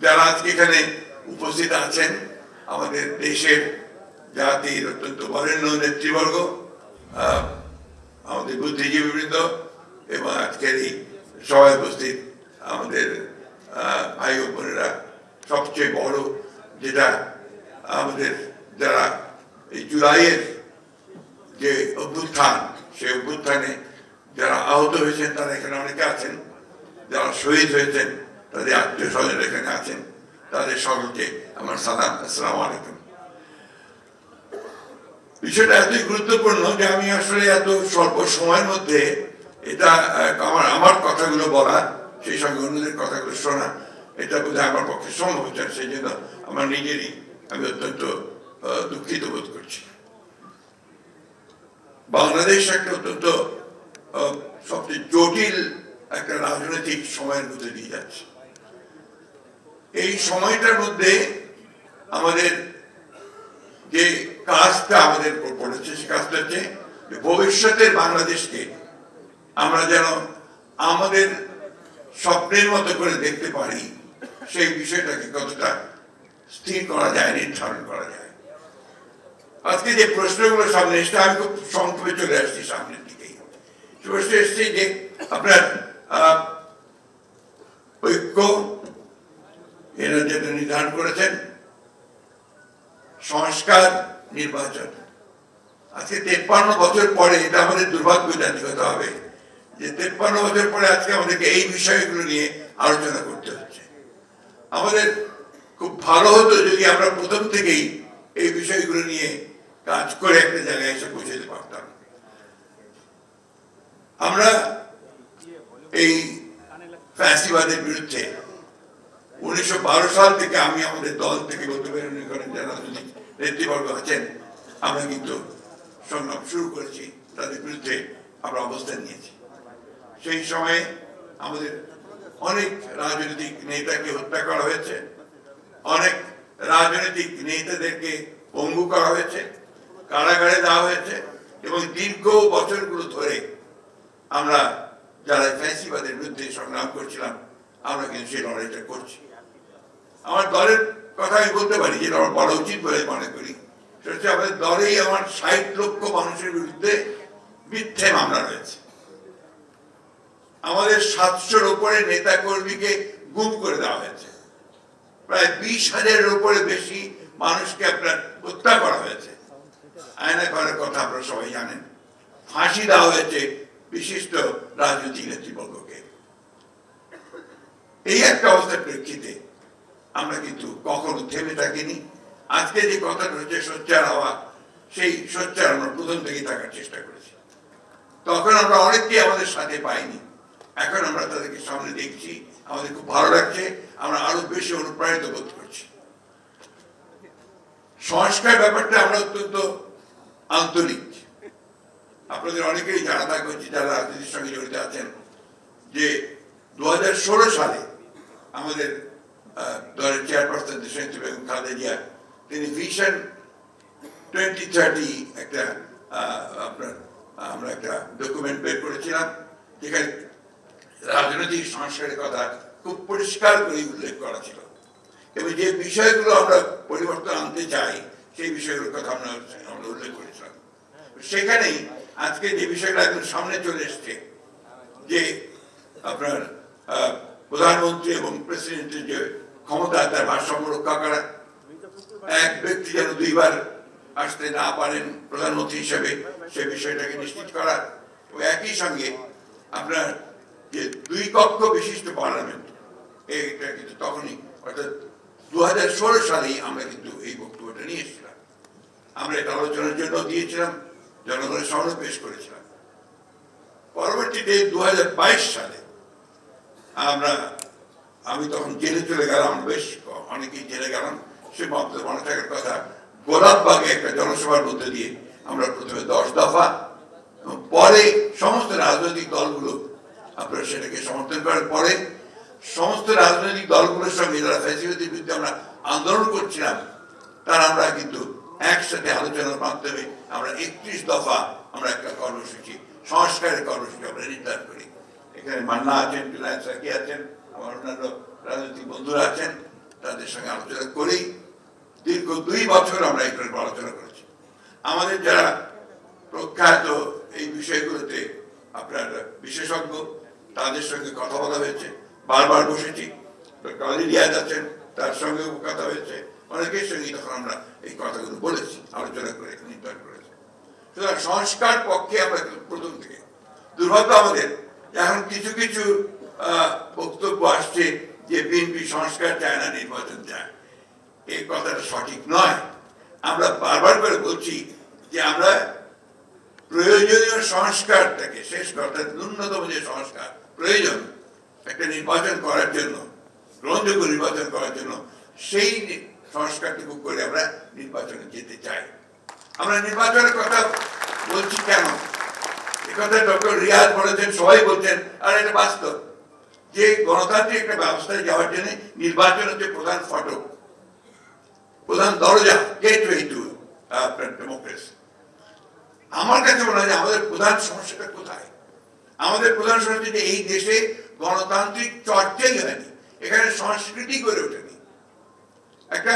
যারা আজকে এখানে উপস্থিত আছেন, আমাদের দেশের জাতির অত্যন্ত বরেণ্য নেতৃবর্গ, আমাদের বুদ্ধিজীবীবৃন্দ এবং আজকের এই সভায় উপস্থিত আমাদের ভাই ও বোনেরা, সবচেয়ে বড় যেটা আমাদের যারা এই জুলাইয়ের যে অভ্যুত্থান, সেই অভ্যুত্থানে যারা আহত হয়েছেন তারা এখানে অনেকে আছেন, যারা শহীদ হয়েছেন তাদের আত্মীয় স্বজন এখানে আছেন, তাদের সকলকে আমার সালাম, আসসালামু আলাইকুম। বিষয়টা এতই গুরুত্বপূর্ণ যে আমি আসলে এত স্বল্প সময়ের মধ্যে এটা আমার কথাগুলো বলা, সেই সঙ্গে অন্যদের কথাগুলো শোনা, এটা বোধহয় আমার পক্ষে সম্ভব হচ্ছে না। সেই জন্য আমার নিজেরই আমি অত্যন্ত দুঃখিত বোধ করছি। বাংলাদেশ একটা অত্যন্ত সবচেয়ে জটিল একটা রাজনৈতিক সময়ের মধ্যে দিয়ে যাচ্ছে। এই সময়টার মধ্যে আমাদের যে কাজটা আমাদের পড়েছে, সে কাজটা হচ্ছে ভবিষ্যতের বাংলাদেশকে আমরা যেন আমাদের স্বপ্নের মতো করে দেখতে পারি, সেই বিষয়টাকে কতটা স্থির করা যায়, নির্ধারণ করা যায়। আজকে যে প্রশ্নগুলো সামনে এসছে, আমি খুব সংক্ষেপে চলে আসছি সামনের দিকেই। প্রশ্ন এসছে যে আপনার ঐক্য এরা যেটা নির্ধারণ করেছেন, সংস্কার, নির্বাচন। আজকে 53 বছর পরে, এটা আমাদের দুর্ভাগ্যজনক হবে যে 53 বছর পরে আজকে আমাদেরকে এই বিষয়গুলো নিয়ে আলোচনা করতে হচ্ছে। আমাদের খুব ভালো হতো যদি আমরা প্রথম থেকেই এই বিষয়গুলো নিয়ে কাজ করে একটা জায়গায় এসে পৌঁছাতে পারতাম। আমরা এই ফ্যাসিবাদের বিরুদ্ধে 1912 সাল থেকে আমি আমাদের দল থেকে বলতে পারি, যারা রাজনৈতিক নেতৃবর্গ আছেন, আমরা কিন্তু সংগ্রাম শুরু করেছি, তাদের বিরুদ্ধে আমরা অবস্থান নিয়েছি। সেই সময়ে আমাদের অনেক রাজনৈতিক নেতাকে হত্যা করা হয়েছে, অনেক রাজনৈতিক নেতাদেরকে পঙ্গু করা হয়েছে, কারাগারে দেওয়া হয়েছে, এবং দীর্ঘ বছরগুলো ধরে আমরা যারা ফ্যাসিবাদের বিরুদ্ধে সংগ্রাম করছিলাম, আমরা কিন্তু সেই লড়াইটা করছি। আমার দলের কথা আমি বলতে পারি, যেটা আমার বলা উচিত বলে মনে করি, সেটা হচ্ছে আমাদের দলেই আমার 60 লক্ষ মানুষের বিরুদ্ধে মিথ্যে মামলা রয়েছে। আমাদের 700-র উপরে নেতা কর্মীকে গুম করে দেওয়া হয়েছে, প্রায় 20,000-এর উপরে বেশি মানুষকে আপনার হত্যা করা হয়েছে। আয়না ঘরের কথা আপনারা সবাই জানেন। ফাঁসি দেওয়া হয়েছে বিশিষ্ট রাজনৈতিক নেতৃবর্গকে। এই একটা অবস্থার প্রেক্ষিতে আমরা কিন্তু কখনো থেমে থাকিনি। আজকে যে কথাটা হচ্ছে সোচ্চার হওয়া, সেই সোচ্চার আমরা প্রথম থেকেই থাকার চেষ্টা করেছি। তখন আমরা অনেককে আমাদের সাথে পাইনি, এখন আমরা তাদেরকে সামনে দেখছি, আমাদের খুব ভালো লাগছে, আমরা আরো বেশি অনুপ্রাণিত বোধ করছি। সংস্কার ব্যাপারটা আমরা অত্যন্ত আন্তরিক। আপনাদের অনেকেই জানা থাকবে, যারা রাজনীতির সঙ্গে জড়িত আছেন, যে 2016 সালে আমাদের দলের চেয়ারপারসন দেশনেত্রী বেগম খালেদা জিয়া, তিনি ভিশন 2030 একটা আমরা একটা ডকুমেন্ট বের করেছিলাম, যেখানে রাজনৈতিক সংস্কারের কথা খুব পরিষ্কার করে উল্লেখ করা ছিল, এবং যে বিষয়গুলো আমরা পরিবর্তন আনতে চাই সেই বিষয়গুলোর কথা আমরা উল্লেখ করেছিলাম। সেখানেই আজকে যে বিষয়টা একদম সামনে চলে এসছে, যে আপনার প্রধানমন্ত্রী এবং প্রেসিডেন্টের যে ক্ষমতা, তার ভারসাম্য রক্ষা করা, এক ব্যক্তি যেন 2 বার আসতে না পারেন প্রধানমন্ত্রী হিসেবে, সে বিষয়টাকে নিশ্চিত করা, এবং একই সঙ্গে আপনার যে 2 কক্ষ বিশিষ্ট পার্লামেন্ট, এইটা কিন্তু তখনই, অর্থাৎ 2016 সালেই আমরা কিন্তু এই বক্তব্যটা নিয়ে এসেছিলাম। আমরা এটা আলোচনার জন্য দিয়েছিলাম, জনগণের সামনে পেশ করেছিলাম। পরবর্তীতে 2022 সালে আমি তখন জেলে চলে গেলাম, বেশ অনেকেই জেলে গেলাম। সে মনে থাকার কথা, গোলাপবাগে একটা জনসভার মধ্যে দিয়ে আমরা প্রথমে 10 দফা, পরে সমস্ত রাজনৈতিক দলগুলো আপনারা সেটাকে সমর্থন করার পরে সমস্ত রাজনৈতিক দলগুলোর সঙ্গে যারা ফ্যাসিবাদের বিরুদ্ধে আমরা আন্দোলন করছিলাম, তারা আমরা কিন্তু একসাথে আলোচনার মাধ্যমে আমরা 31 দফা আমরা একটা কর্মসূচি, সংস্কারের কর্মসূচি আমরা নির্ধারণ করি। এখানে মান্না আছেন, বিলাস সাকি আছেন, আমার অন্যান্য রাজনৈতিক বন্ধুরা আছেন, তাদের সঙ্গে আলোচনা করেই দীর্ঘ 2 বছর আমরা এগুলোর আলোচনা করেছি। আমাদের যারা প্রখ্যাত এই বিষয়গুলোতে আপনার বিশেষজ্ঞ, তাদের সঙ্গে কথা বলা হয়েছে, বারবার বসেছি। ডক্টর আলী রিয়াজ আছেন, তার সঙ্গেও কথা হয়েছে, অনেকের সঙ্গে তখন আমরা এই কথাগুলো বলেছি, আলোচনা করে নির্ধারণ করেছি। সুতরাং সংস্কার পক্ষে আমরা প্রথম থেকে। দুর্ভাগ্য আমাদের এখন কিছু কিছু বক্তব্য আসছে যে বিএনপি সংস্কার চায় না, নির্বাচন চায়। এই কথাটা সঠিক নয়। আমরা বারবার করে বলছি যে আমরা প্রয়োজনীয় সংস্কারটাকে শেষ করতে, ন্যূনতম যে সংস্কার প্রয়োজন একটা নির্বাচন করার জন্য, গ্রহণযোগ্য নির্বাচন করার জন্য, সেই সংস্কারটুকু করে আমরা নির্বাচনে যেতে চাই। আমরা নির্বাচনের কথা বলছি কেন? এই কথা ডক্টর রিয়াজ বলেছেন, সবাই বলছেন, আর এটা বাস্তব যে গণতান্ত্রিক একটা ব্যবস্থায় যাওয়ার জন্য নির্বাচন হচ্ছে প্রধান ফটক, প্রধান দরজা, গেটওয়ে টু ডেমোক্রেসি। আমার কাছে মনে হয় যে আমাদের প্রধান সমস্যাটা কোথায়? আমাদের প্রধান সমস্যা যে এই দেশে গণতান্ত্রিক চর্চাই হয়নি, এখানে সংস্কৃতি গড়ে ওঠেনি। একটা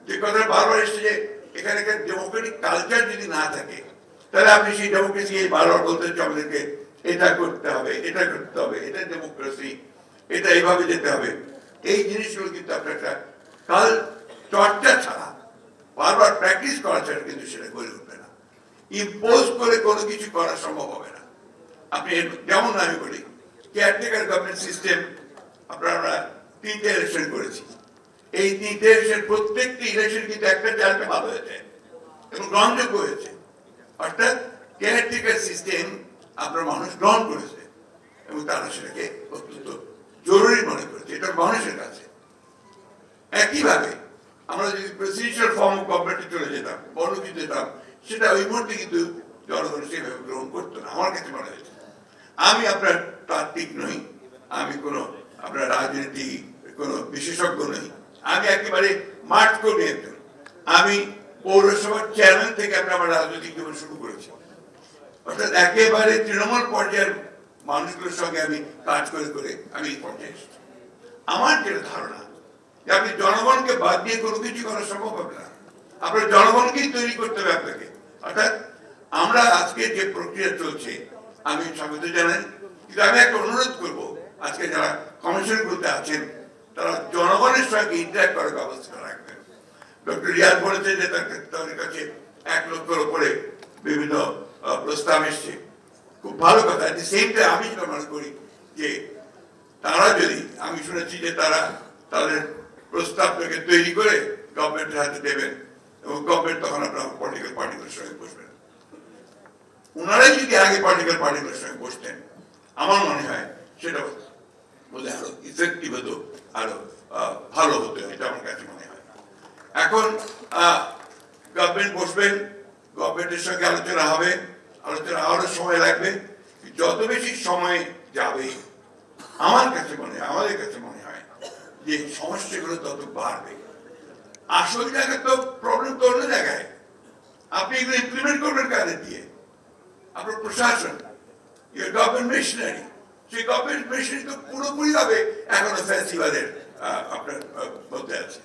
যে কথা বারবার এসছে যে এখানে একটা ডেমোক্রেটিক কালচার যদি না থাকে, তাহলে আপনি সেই ডেমোক্রেসি বারবার বলতে হচ্ছে আমাদেরকে এটা করতে হবে, এটা করতে হবে, এটা ডেমোক্রেসি, এটা এইভাবে যেতে হবে। এই জিনিসগুলো কিন্তু আপনার একটা কাল চর্চা ছাড়া, বারবার প্র্যাকটিস করা ছাড়া কিন্তু সেটা গড়ে উঠবে না। ইম্পোজ করে কোনো কিছু করা সম্ভব হবে না। আপনি যেমন আমি বলি, কেয়ারটেকার গভর্নমেন্ট সিস্টেম আমরা 3টে ইলেকশন করেছি। এই 3টে ইলেকশন, প্রত্যেকটি ইলেকশন কিন্তু একটা জায়গাটা ভালো হয়েছে এবং গ্রহণযোগ্য হয়েছে। অর্থাৎ কেয়ারটেকার সিস্টেম আপনার মানুষ গ্রহণ করেছে এবং তারা সেটাকে অত্যন্ত জরুরি মনে করেছে, এটা মানুষের কাছে। একইভাবে আমরা যদি প্রেসিডেন্সিয়াল ফর্ম অফ গভর্নমেন্টে চলে যেতাম, বড় কিছু যেতাম, সেটা ওই মুহূর্তে কিন্তু জনগণ সেভাবে গ্রহণ করতো না, আমার কাছে মনে হয়েছে। আমি আপনার তাত্ত্বিক নই, আমি কোনো আপনার রাজনীতি কোনো বিশেষজ্ঞ নই, আমি একেবারে মাঠ কর্মী একজন। আমি পৌরসভার চেয়ারম্যান থেকে আমার রাজনৈতিক জীবন শুরু করেছি। অর্থাৎ একেবারে তৃণমূল পর্যায়ের মানুষগুলোর সঙ্গে আমি কাজ করে করে আমি এই পর্যায়ে এসেছি। আমার যেটা ধারণা যে আপনি জনগণকে বাদ দিয়ে কোনো কিছু করা সম্ভব হবে না, আপনার জনগণকেই তৈরি করতে হবে আপনাকে। অর্থাৎ আমরা আজকে যে প্রক্রিয়া চলছে আমি স্বাগত জানাই, কিন্তু আমি একটা অনুরোধ করবো, আজকে যারা কমিশনগুলোতে আছেন তারা জনগণের সঙ্গে ইন্টারেক্ট করার ব্যবস্থা রাখবেন। ডক্টর রিয়াজ বলেছে যে তাদের কাছে 1 লক্ষের উপরে বিভিন্ন প্রস্তাব এসছে, খুব ভালো কথা। সেইটা আমি যেটা মনে করি যে তারা যদি, আমি শুনেছি যে তারা তাদের প্রস্তাবটাকে তৈরি করে গভর্নমেন্টের হাতে দেবেন এবং গভর্নমেন্ট তখন আপনার পলিটিক্যাল পার্টিগুলোর সঙ্গে বসবেন। ওনারাই যদি আগে পলিটিক্যাল পার্টিগুলোর সঙ্গে বসতেন, আমার মনে হয় সেটা বলে আরো ইফেক্টিভ হতো, আরো ভালো হতো, এটা আমার কাছে মনে হয়। এখন গভর্নমেন্ট বসবেন, গভর্নমেন্টের সঙ্গে আলোচনা হবে, আলোচনা আরো সময় লাগবে। যত বেশি সময় যাবে আমার কাছে মনে হয়, আমাদের কাছে মনে হয় যে সমস্যাগুলো তত বাড়বে। আসল জায়গায় তো প্রবলেম তো অন্য জায়গায়। আপনি এগুলো ইমপ্লিমেন্ট করবেন কাদের দিয়ে? আপনার প্রশাসন, গভর্নমেন্ট মেশিনারি, সেই গভর্নমেন্ট মেশিনারি তো পুরোপুরি ভাবে এখনো ফ্যাসিবাদের আপনার মধ্যে আছে।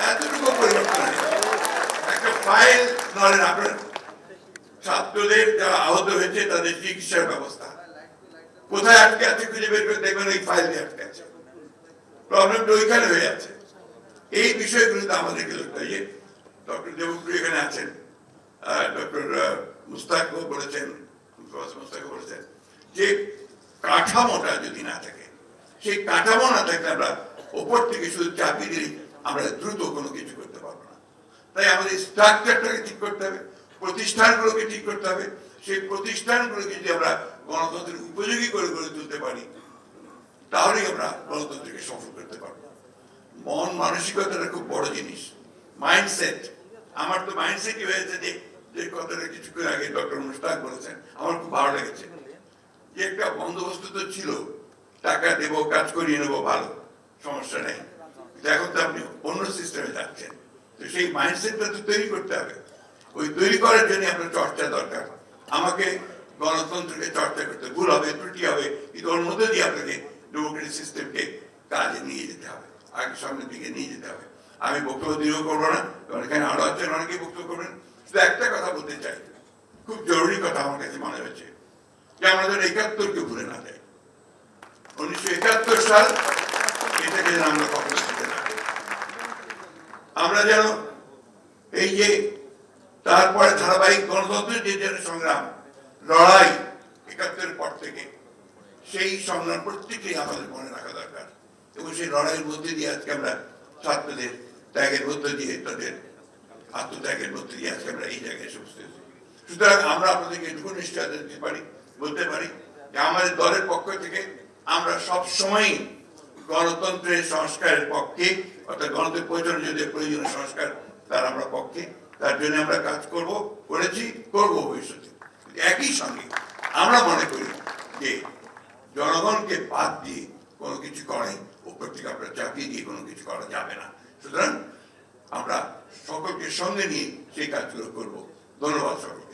এতটুকু পরিবর্তন হয়েছে। একটা ফাইল ধরেন আপনার ছাত্রদের যারা আহত হয়েছে তাদের চিকিৎসার ব্যবস্থা কোথায় আটকে আছে খুঁজে বের করে দেখবেন ওই ফাইল দিয়ে আটকে আছে, প্রবলেমটা ওইখানে হয়ে আছে। এই বিষয়গুলিতে আমাদেরকে লক্ষ্য হয়। ডক্টর দেবপ্রিয় এখানে আছেন, ডক্টর মুস্তাকও বলেছেন যে কাঠামোটা যদি না থাকে, সেই কাঠামো না থাকলে আমরা ওপর থেকে শুধু চাপিয়ে দিলেই আমরা দ্রুত কোনো কিছু করতে পারবো না। তাই আমাদের স্ট্রাকচারটাকে ঠিক করতে হবে, প্রতিষ্ঠানগুলোকে ঠিক করতে হবে। সেই প্রতিষ্ঠানগুলোকে যদি আমরা গণতন্ত্রের উপযোগী করে গড়ে তুলতে পারি, তাহলেই আমরা গণতন্ত্রকে সফল করতে পারবো। মন মানসিকতাটা খুব বড় জিনিস, মাইন্ডসেট। আমার তো মাইন্ডসেটই হয়েছে যে কথাটা কিছুক্ষণ আগে ডক্টর মুস্তাক বলেছেন, আমার খুব ভালো লেগেছে যে একটা বন্দোবস্ত তো ছিল, টাকা দেবো, কাজ করিয়ে নেবো, ভালো, সমস্যা নেই। এখন তো আপনি অন্য সিস্টেমে যাচ্ছেন, তো সেই মাইন্ডসেটটা তো তৈরি করতে হবে। ওই তৈরি করার জন্য আপনার চর্চা দরকার। আমাকে গণতন্ত্রকে চর্চা করতে, ভুল হবে, ত্রুটি হবে, কিন্তু ওর মধ্যে দিয়ে আপনাকে ডেমোক্রেটিক সিস্টেমকে কাজে নিয়ে যেতে হবে। আগে সামনের দিকে নিয়ে যেতে হবে। আমি বক্তব্য দীর্ঘ করবো না, কারণ এখানে আরো আছেন অনেকেই বক্তব্য করবেন। শুধু একটা কথা বলতে চাই, খুব জরুরি কথা আমার কাছে মনে হয়েছে, যে আমাদের ৭১কে ভুলে না যায়। ১৯৭১ সাল, এটাকে যেন আমরা কখনো ভুলে না যাই। আমরা যেন এই যে তারপরে ধারাবাহিক গণতন্ত্রের যে সংগ্রাম, লড়াই ৭১-এর পর থেকে, সেই সংগ্রাম প্রত্যেকেই আমাদের মনে রাখা দরকার। এবং সেই লড়াইয়ের মধ্যে দিয়ে আজকে আমরা ছাত্রদের ত্যাগের মধ্যে দিয়ে, তাদের আত্মত্যাগের মধ্যে দিয়ে আজকে আমরা এই জায়গায় এসে বসতে। সুতরাং আমরা আপনাদেরকে এটুকু নিশ্চয়তা দিতে পারি, বলতে পারি যে আমাদের দলের পক্ষ থেকে আমরা সবসময়ই গণতন্ত্রের সংস্কারের পক্ষে, অর্থাৎ গণতন্ত্রের প্রয়োজনীয় সংস্কার তার আমরা পক্ষে, তার জন্য আমরা কাজ করব, করেছি, করব ভবিষ্যতে। একই সঙ্গে আমরা মনে করি যে জনগণকে বাদ দিয়ে কোনো কিছু করে উপর থেকে আমরা চাপিয়ে দিয়ে কোনো কিছু করা যাবে না। সুতরাং আমরা সকলকে সঙ্গে নিয়ে সেই কাজগুলো করব। ধন্যবাদ সকল।